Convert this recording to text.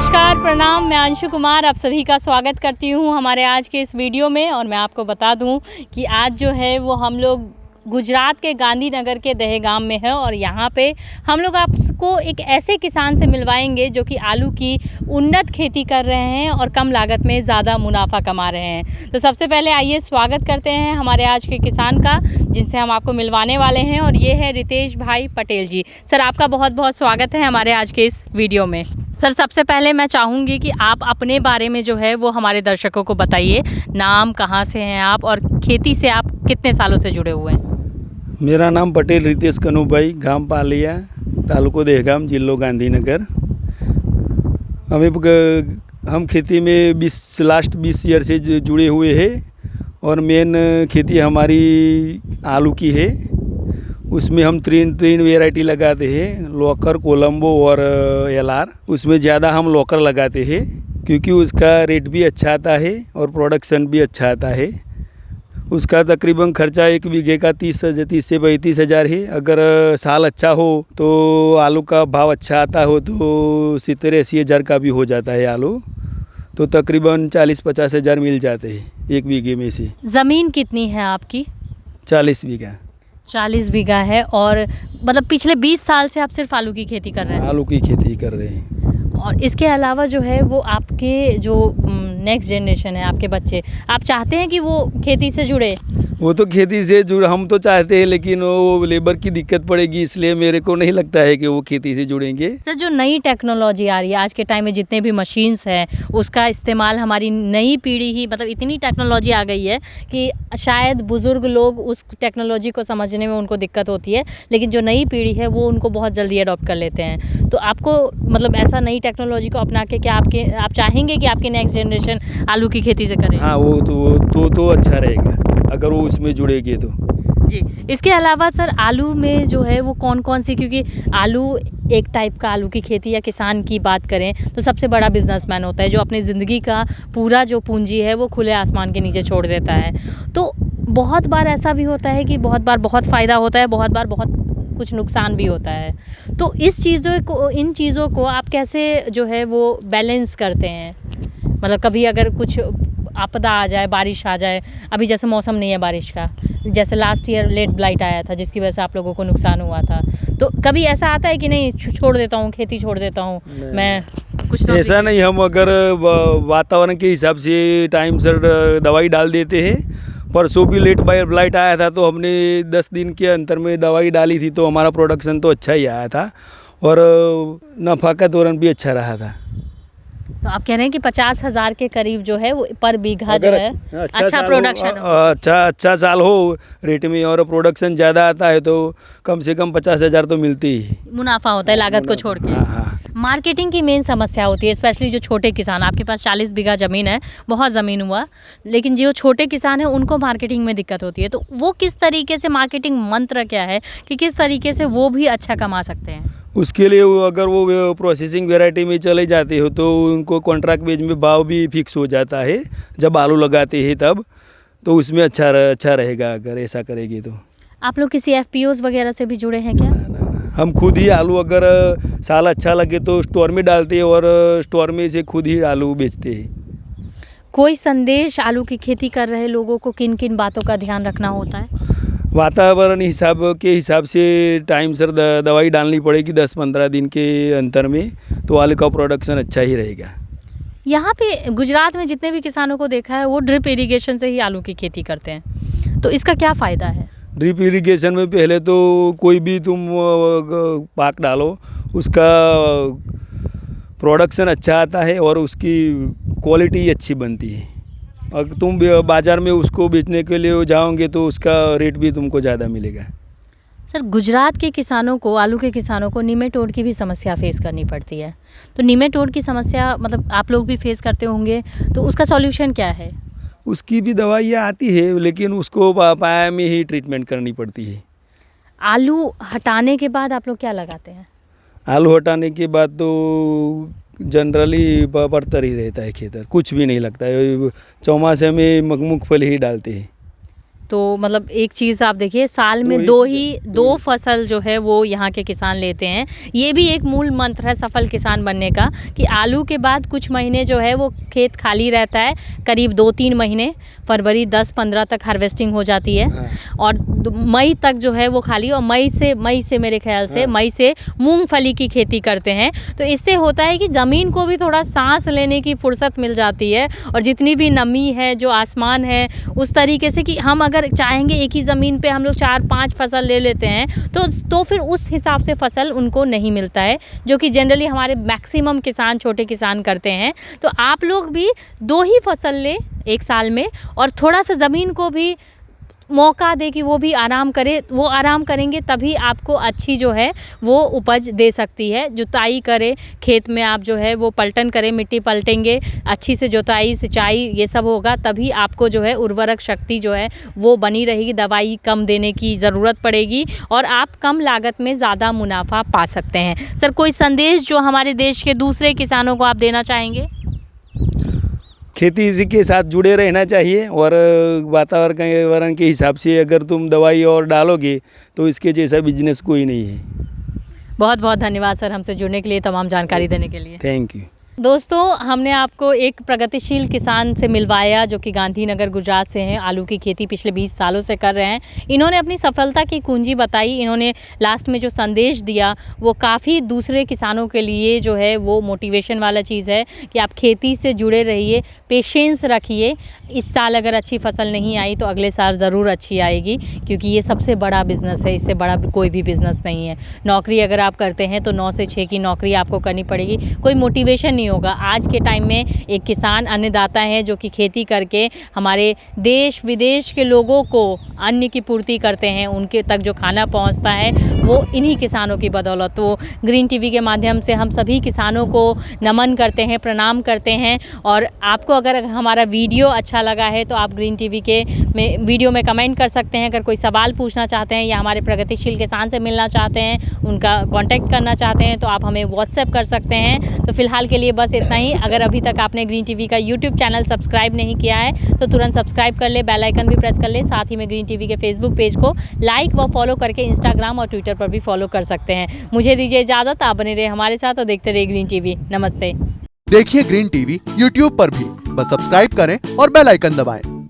नमस्कार, प्रणाम। मैं अंशु कुमार आप सभी का स्वागत करती हूँ हमारे आज के इस वीडियो में। और मैं आपको बता दूँ कि आज जो है वो हम लोग गुजरात के गांधीनगर के दहेगाम में है और यहाँ पे हम लोग आपको एक ऐसे किसान से मिलवाएंगे जो कि आलू की उन्नत खेती कर रहे हैं और कम लागत में ज़्यादा मुनाफा कमा रहे हैं। तो सबसे पहले आइए स्वागत करते हैं हमारे आज के किसान का, जिनसे हम आपको मिलवाने वाले हैं, और ये है रितेश भाई पटेल जी। सर, आपका बहुत बहुत स्वागत है हमारे आज के इस वीडियो में। सर, सबसे पहले मैं चाहूँगी कि आप अपने बारे में जो है वो हमारे दर्शकों को बताइए। नाम, कहाँ से हैं आप और खेती से आप कितने सालों से जुड़े हुए हैं? मेरा नाम पटेल रितेश कनुभाई, गांव पालिया, तालुको दहेगाम, जिलो गांधीनगर। हम खेती में लास्ट 20 ईयर से जुड़े हुए हैं और मेन खेती हमारी आलू की है। उसमें हम तीन वेराइटी लगाते हैं, लोकर, कोलंबो और एलआर। उसमें ज़्यादा हम लोकर लगाते हैं क्योंकि उसका रेट भी अच्छा आता है और प्रोडक्शन भी अच्छा आता है। उसका तकरीबन खर्चा 1 बीघे का 30 से 35 हज़ार है। अगर साल अच्छा हो तो आलू का भाव अच्छा आता हो तो 70-80 हज़ार का भी हो जाता है आलू। तो तकरीबन 40-50 हज़ार मिल जाते हैं 1 बीघे में से। ज़मीन कितनी है आपकी? 40 बीघा। 40 बीघा है। और मतलब पिछले 20 साल से आप सिर्फ आलू की खेती कर रहे हैं? आलू की खेती कर रहे हैं। और इसके अलावा जो है वो आपके जो नेक्स्ट जनरेशन है, आपके बच्चे, आप चाहते हैं कि वो खेती से जुड़े? वो तो खेती से हम तो चाहते हैं, लेकिन वो लेबर की दिक्कत पड़ेगी, इसलिए मेरे को नहीं लगता है कि वो खेती से जुड़ेंगे। सर, जो नई टेक्नोलॉजी आ रही है आज के टाइम में, जितने भी मशीन्स हैं उसका इस्तेमाल हमारी नई पीढ़ी ही, मतलब इतनी टेक्नोलॉजी आ गई है कि शायद बुज़ुर्ग लोग उस टेक्नोलॉजी को समझने में उनको दिक्कत होती है, लेकिन जो नई पीढ़ी है वो उनको बहुत जल्दी अडॉप्ट कर लेते हैं। तो आपको मतलब ऐसा नई टेक्नोलॉजी को अपना के क्या आप चाहेंगे कि आपकी नेक्स्ट जनरेशन आलू की खेती से करें? हाँ, वो तो अच्छा रहेगा अगर वो उसमें जुड़ेगी तो। जी। इसके अलावा सर, आलू में जो है वो कौन कौन सी, क्योंकि आलू एक टाइप का, आलू की खेती या किसान की बात करें तो सबसे बड़ा बिजनेसमैन होता है जो अपनी ज़िंदगी का पूरा जो पूंजी है वो खुले आसमान के नीचे छोड़ देता है। तो बहुत बार ऐसा भी होता है कि बहुत बार बहुत फ़ायदा होता है, बहुत बार बहुत कुछ नुकसान भी होता है। तो इन चीज़ों को आप कैसे जो है वो बैलेंस करते हैं? मतलब कभी अगर कुछ आपदा आ जाए, बारिश आ जाए, अभी जैसे मौसम नहीं है बारिश का, जैसे लास्ट ईयर लेट ब्लाइट आया था जिसकी वजह से आप लोगों को नुकसान हुआ था, तो कभी ऐसा आता है कि नहीं छोड़ देता हूँ, खेती छोड़ देता हूँ मैं कुछ? ऐसा नहीं, हम अगर वातावरण के हिसाब से टाइम से दवाई डाल देते हैं। परसों भी लेट ब्लाइट आया था तो हमने 10 दिन के अंतर में दवाई डाली थी, तो हमारा प्रोडक्शन तो अच्छा ही आया था और नफ़ा का दौरान भी अच्छा रहा था। तो आप कह रहे हैं कि 50,000 के करीब जो है वो पर बीघा जो है अच्छा प्रोडक्शन अच्छा साल हो रेट में और प्रोडक्शन ज़्यादा आता है तो कम से कम 50,000 तो मिलती ही मुनाफा होता है लागत को छोड़ के। हाँ। मार्केटिंग की मेन समस्या होती है, स्पेशली जो छोटे किसान, आपके पास 40 बीघा ज़मीन है, बहुत ज़मीन हुआ, लेकिन जो छोटे किसान हैं उनको मार्केटिंग में दिक्कत होती है। तो वो किस तरीके से, मार्केटिंग मंत्र क्या है कि किस तरीके से वो भी अच्छा कमा सकते हैं? उसके लिए अगर वो प्रोसेसिंग वैरायटी में चले जाते हो तो उनको कॉन्ट्रैक्ट बेस में भाव भी फिक्स हो जाता है जब आलू लगाते हैं तब, तो उसमें अच्छा रहेगा अगर ऐसा करेगी तो। आप लोग किसी FPOs वगैरह से भी जुड़े हैं क्या? ना, हम खुद ही आलू अगर साल अच्छा लगे तो स्टोर में डालते हैं और स्टोर में से खुद ही आलू बेचते हैं। कोई संदेश आलू की खेती कर रहे लोगों को किन किन बातों का ध्यान रखना होता है? वातावरण के हिसाब से टाइम सर दवाई डालनी पड़ेगी 10-15 दिन के अंतर में, तो आलू का प्रोडक्शन अच्छा ही रहेगा। यहाँ पे गुजरात में जितने भी किसानों को देखा है वो ड्रिप इरिगेशन से ही आलू की खेती करते हैं, तो इसका क्या फ़ायदा है? ड्रिप इरिगेशन में पहले तो कोई भी तुम पाक डालो उसका प्रोडक्शन अच्छा आता है और उसकी क्वालिटी अच्छी बनती है। अगर तुम बाज़ार में उसको बेचने के लिए जाओगे तो उसका रेट भी तुमको ज़्यादा मिलेगा। सर, गुजरात के किसानों को, आलू के किसानों को निमेटोड की भी समस्या फेस करनी पड़ती है, तो निमेटोड की समस्या मतलब आप लोग भी फेस करते होंगे, तो उसका सॉल्यूशन क्या है? उसकी भी दवाइयाँ आती है लेकिन उसको पाया में ही ट्रीटमेंट करनी पड़ती है। आलू हटाने के बाद आप लोग क्या लगाते हैं? आलू हटाने के बाद तो जनरली पड़तर ही रहता है खेतर, कुछ भी नहीं लगता है। चौमासे में मूंगफली ही डालते हैं। तो मतलब एक चीज़ आप देखिए, साल में दो फसल जो है वो यहाँ के किसान लेते हैं। ये भी एक मूल मंत्र है सफल किसान बनने का, कि आलू के बाद कुछ महीने जो है वो खेत खाली रहता है, करीब 2-3 महीने, फरवरी 10-15 तक हार्वेस्टिंग हो जाती है और मई तक जो है वो खाली, और मई से मेरे ख्याल से मई से मूंगफली की खेती करते हैं। तो इससे होता है कि ज़मीन को भी थोड़ा सांस लेने की फुर्सत मिल जाती है, और जितनी भी नमी है, जो आसमान है, उस तरीके से कि हम अगर चाहेंगे एक ही ज़मीन पे हम लोग 4-5 फसल ले लेते हैं तो फिर उस हिसाब से फसल उनको नहीं मिलता है, जो कि जनरली हमारे मैक्सिमम किसान, छोटे किसान करते हैं। तो आप लोग भी 2 ही फसल ले एक साल में, और थोड़ा सा ज़मीन को भी मौका दे कि वो भी आराम करे। वो आराम करेंगे तभी आपको अच्छी जो है वो उपज दे सकती है। जुताई करे, खेत में आप जो है वो पलटन करें, मिट्टी पलटेंगे, अच्छी से जुताई, सिंचाई, ये सब होगा तभी आपको जो है उर्वरक शक्ति जो है वो बनी रहेगी। दवाई कम देने की ज़रूरत पड़ेगी और आप कम लागत में ज़्यादा मुनाफा पा सकते हैं। सर, कोई संदेश जो हमारे देश के दूसरे किसानों को आप देना चाहेंगे? खेती इसी के साथ जुड़े रहना चाहिए, और वातावरण के हिसाब से अगर तुम दवाई और डालोगे तो इसके जैसा बिजनेस कोई नहीं है। बहुत बहुत धन्यवाद सर, हमसे जुड़ने के लिए, तमाम जानकारी देने के लिए। Thank you. दोस्तों, हमने आपको एक प्रगतिशील किसान से मिलवाया जो कि गांधीनगर गुजरात से हैं। आलू की खेती पिछले 20 सालों से कर रहे हैं। इन्होंने अपनी सफलता की कुंजी बताई। इन्होंने लास्ट में जो संदेश दिया वो काफ़ी दूसरे किसानों के लिए जो है वो मोटिवेशन वाला चीज़ है कि आप खेती से जुड़े रहिए, पेशेंस रखिए। इस साल अगर अच्छी फसल नहीं आई तो अगले साल ज़रूर अच्छी आएगी, क्योंकि ये सबसे बड़ा बिज़नेस है, इससे बड़ा कोई भी बिज़नेस नहीं है। नौकरी अगर आप करते हैं तो 9 से 6 की नौकरी आपको करनी पड़ेगी, कोई मोटिवेशन नहीं होगा। आज के टाइम में एक किसान अन्नदाता है जो कि खेती करके हमारे देश विदेश के लोगों को अन्न की पूर्ति करते हैं। उनके तक जो खाना पहुंचता है वो इन्हीं किसानों की बदौलत। तो ग्रीन टीवी के माध्यम से हम सभी किसानों को नमन करते हैं, प्रणाम करते हैं। और आपको अगर हमारा वीडियो अच्छा लगा है तो आप ग्रीन टीवी के वीडियो में कमेंट कर सकते हैं। अगर कोई सवाल पूछना चाहते हैं या हमारे प्रगतिशील किसान से मिलना चाहते हैं, उनका कांटेक्ट करना चाहते हैं, तो आप हमें व्हाट्सएप कर सकते हैं। तो फिलहाल के लिए बस इतना ही। अगर अभी तक आपने ग्रीन टीवी का यूट्यूब चैनल सब्सक्राइब नहीं किया है तो तुरंत सब्सक्राइब कर ले, बेल आइकन भी प्रेस कर ले। साथ ही में ग्रीन टीवी के फेसबुक पेज को लाइक व फॉलो करके इंस्टाग्राम और ट्विटर पर भी फॉलो कर सकते हैं। मुझे दीजिए इजाज़त, आप बने रहे हमारे साथ और देखते रहिए ग्रीन टीवी। नमस्ते। देखिए ग्रीन टीवी यूट्यूब पर भी, बस सब्सक्राइब करें और बेल आइकन दबाएं।